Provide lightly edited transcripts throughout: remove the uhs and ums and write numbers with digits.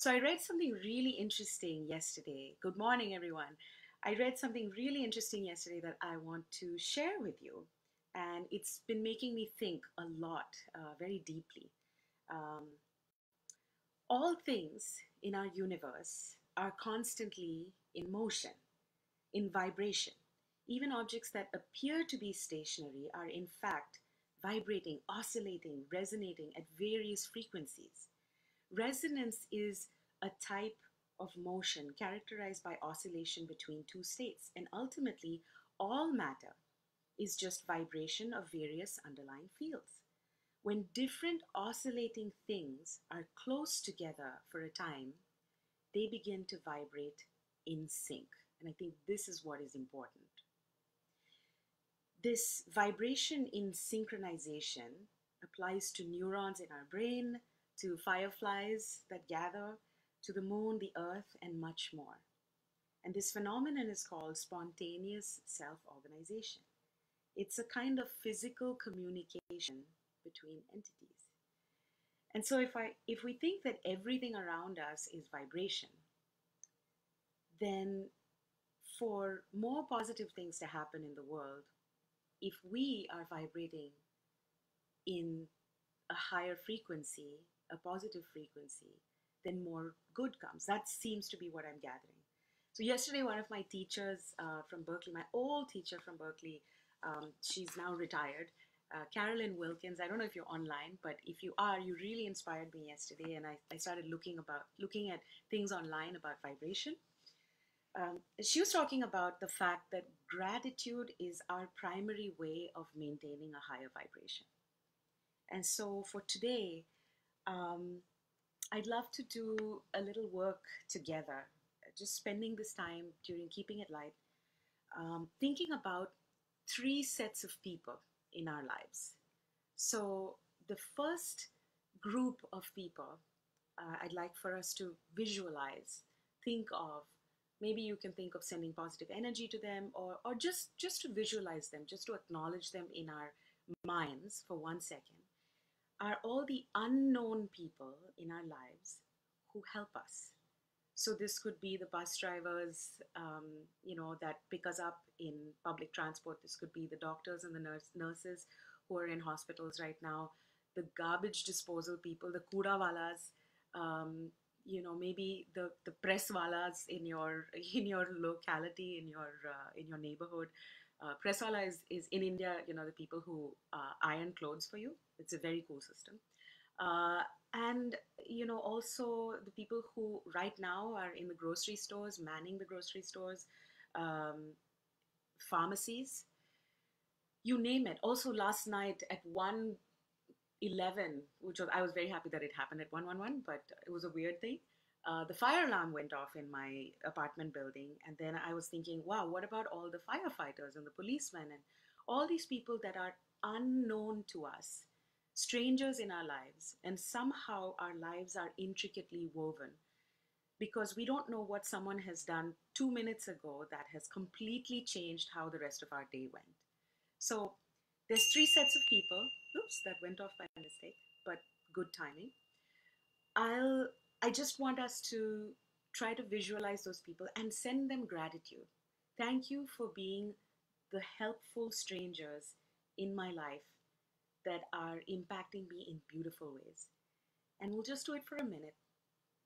So I read something really interesting yesterday. Good morning, everyone. I read something really interesting yesterday that I want to share with you. And it's been making me think a lot, very deeply. Um, all things in our universe are constantly in motion, in vibration. Even objects that appear to be stationary are, in fact, vibrating, oscillating, resonating at various frequencies. Resonance is a type of motion characterized by oscillation between two states, and ultimately, all matter is just vibration of various underlying fields. When different oscillating things are close together for a time, they begin to vibrate in sync. And I think this is what is important. This vibration in synchronization applies to neurons in our brain, to fireflies that gather, to the moon, the earth, and much more. And this phenomenon is called spontaneous self-organization. It's a kind of physical communication between entities. And so if we think that everything around us is vibration, then for more positive things to happen in the world, if we are vibrating in a higher frequency, a positive frequency, then more good comes. That seems to be what I'm gathering. So yesterday, one of my teachers from Berklee, my old teacher from Berklee, she's now retired, Carolyn Wilkins. I don't know if you're online, but if you are, you really inspired me yesterday, and I started looking at things online about vibration. She was talking about the fact that gratitude is our primary way of maintaining a higher vibration. And so for today, um, I'd love to do a little work together, just spending this time during keeping it light, thinking about three sets of people in our lives. So the first group of people I'd like for us to visualize, think of. Maybe you can think of sending positive energy to them, or just to visualize them, just to acknowledge them in our minds for 1 second, are all the unknown people in our lives who help us. So this could be the bus drivers, that pick us up in public transport. This could be the doctors and the nurses who are in hospitals right now, the garbage disposal people, the kuda walas, maybe the press walas in your locality, in your neighborhood. Press wala is in India, the people who iron clothes for you. It's a very cool system. And also the people who right now are in the grocery stores, manning the grocery stores, pharmacies, you name it. Also last night at 1:11, I was very happy that it happened at 1:11, but it was a weird thing. The fire alarm went off in my apartment building, and then I was thinking, wow, what about all the firefighters and the policemen and all these people that are unknown to us, strangers in our lives, and somehow our lives are intricately woven because we don't know what someone has done 2 minutes ago that has completely changed how the rest of our day went. So there's three sets of people. Oops, that went off by mistake, but good timing. I just want us to try to visualize those people and send them gratitude. Thank you for being the helpful strangers in my life that are impacting me in beautiful ways. And we'll just do it for a minute,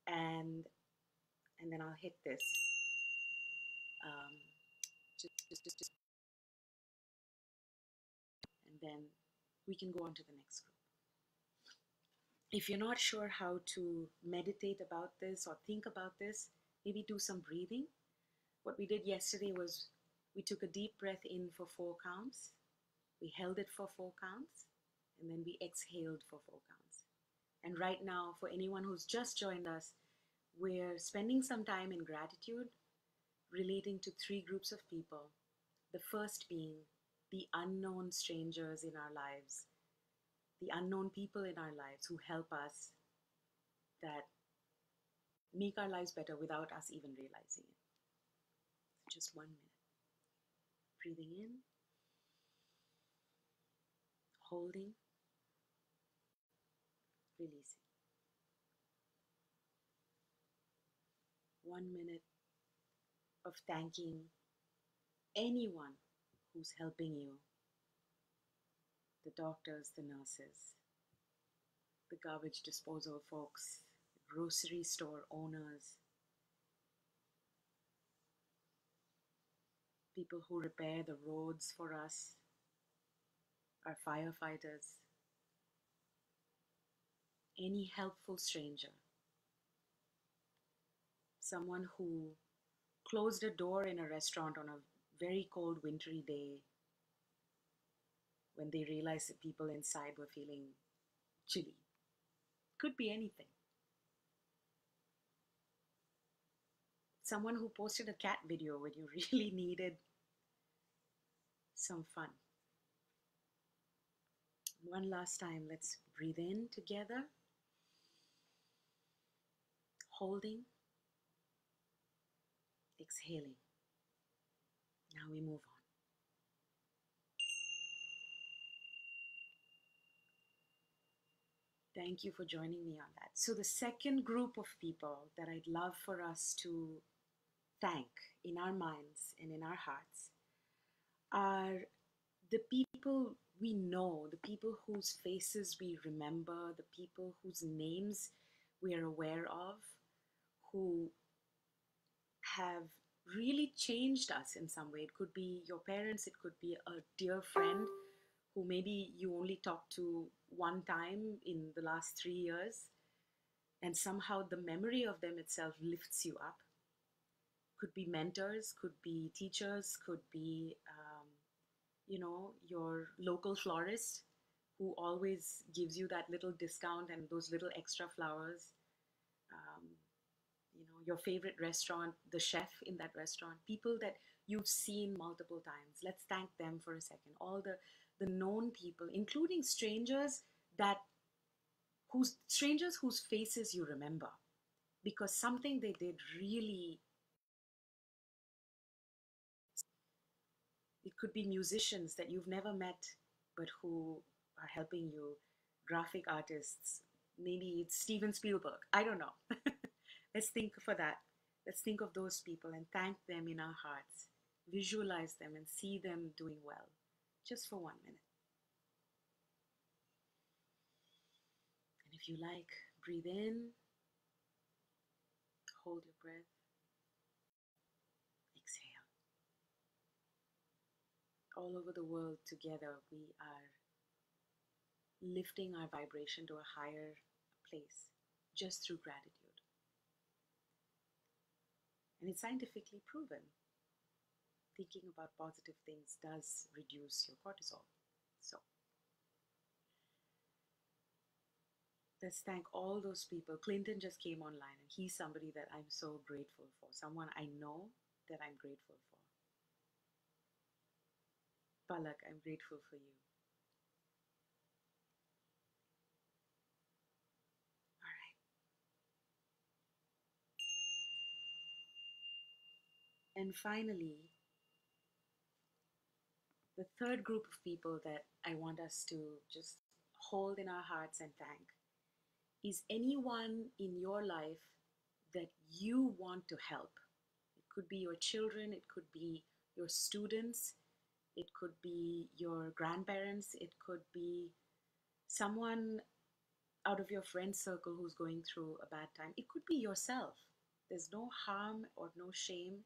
and then I'll hit this. Um, just, and then we can go on to the next group. If you're not sure how to meditate about this or think about this, maybe do some breathing. What we did yesterday was we took a deep breath in for 4 counts, we held it for 4 counts, and then we exhaled for 4 counts. And right now, for anyone who's just joined us, we're spending some time in gratitude relating to 3 groups of people. The first being the unknown strangers in our lives, the unknown people in our lives who help us, that make our lives better without us even realizing it. Just 1 minute. Breathing in, holding, releasing. 1 minute of thanking anyone who's helping you, the doctors, the nurses, the garbage disposal folks, grocery store owners, people who repair the roads for us, our firefighters, any helpful stranger, someone who closed a door in a restaurant on a very cold wintry day when they realized that people inside were feeling chilly. Could be anything. Someone who posted a cat video when you really needed some fun. One last time, let's breathe in together, holding, exhaling. Now we move on. Thank you for joining me on that. So the second group of people that I'd love for us to thank in our minds and in our hearts are the people we know, the people whose faces we remember, the people whose names we are aware of, who have really changed us in some way. It could be your parents, it could be a dear friend who maybe you only talked to one time in the last 3 years, and somehow the memory of them itself lifts you up. Could be mentors, could be teachers, could be your local florist who always gives you that little discount and those little extra flowers. Um, your favorite restaurant, the chef in that restaurant, people that you've seen multiple times. Let's thank them for a second. All the known people, including strangers whose faces you remember, because something they did really. It could be musicians that you've never met, but who are helping you, graphic artists, maybe it's Steven Spielberg, I don't know. Let's think for that. Let's think of those people and thank them in our hearts. Visualize them and see them doing well, just for 1 minute. And if you like, breathe in, hold your breath, exhale. All over the world together, we are lifting our vibration to a higher place just through gratitude. And it's scientifically proven. Thinking about positive things does reduce your cortisol. So let's thank all those people. Clinton just came online and he's somebody that I'm so grateful for. Someone I know that I'm grateful for. Palak, I'm grateful for you. All right. And finally, the third group of people that I want us to just hold in our hearts and thank is anyone in your life that you want to help. It could be your children, it could be your students, it could be your grandparents, it could be someone out of your friend circle who's going through a bad time. It could be yourself. There's no harm or no shame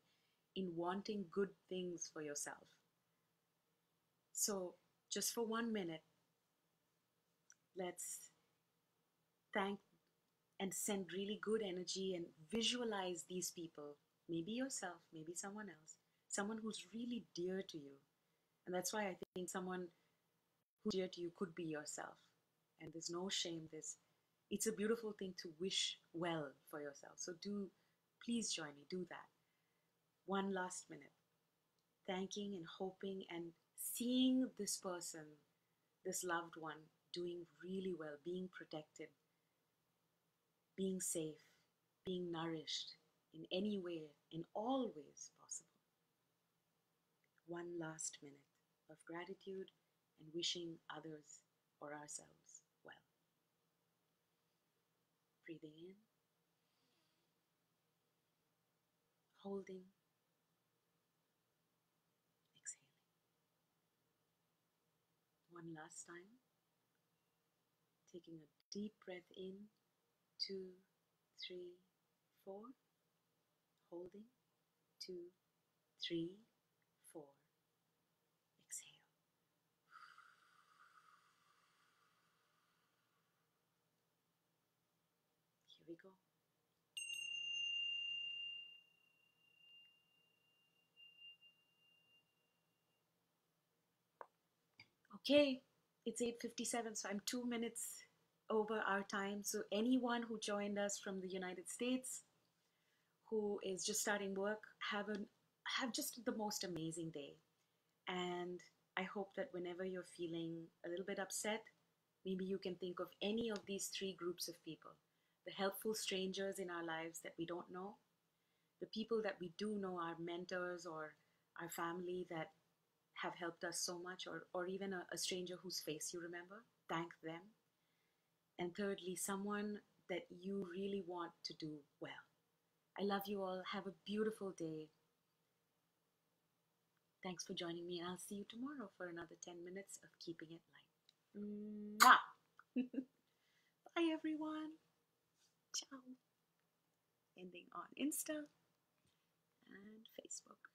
in wanting good things for yourself. So just for 1 minute, let's thank and send really good energy and visualize these people, maybe yourself, maybe someone else, someone who's really dear to you. And that's why I think someone who's dear to you could be yourself. And there's no shame. It's a beautiful thing to wish well for yourself. So please join me, do that. One last minute, thanking and hoping and seeing this person, this loved one, doing really well, being protected, being safe, being nourished in any way, in all ways possible. One last minute of gratitude and wishing others or ourselves well. Breathing in, Holding, exhaling. One last time. Taking a deep breath in, 2, 3, 4. Holding, 2, 3, 4. Exhale. Here we go. Okay, it's 8:57, so I'm 2 minutes over our time. So anyone who joined us from the United States, who is just starting work, have just the most amazing day. And I hope that whenever you're feeling a little bit upset, maybe you can think of any of these three groups of people: the helpful strangers in our lives that we don't know, the people that we do know, our mentors or our family that have helped us so much, or even a stranger whose face you remember. Thank them. And thirdly, someone that you really want to do well. I love you all. Have a beautiful day. Thanks for joining me. I'll see you tomorrow for another 10 minutes of keeping it light. Mwah! Bye, everyone. Ciao. Ending on Insta and Facebook.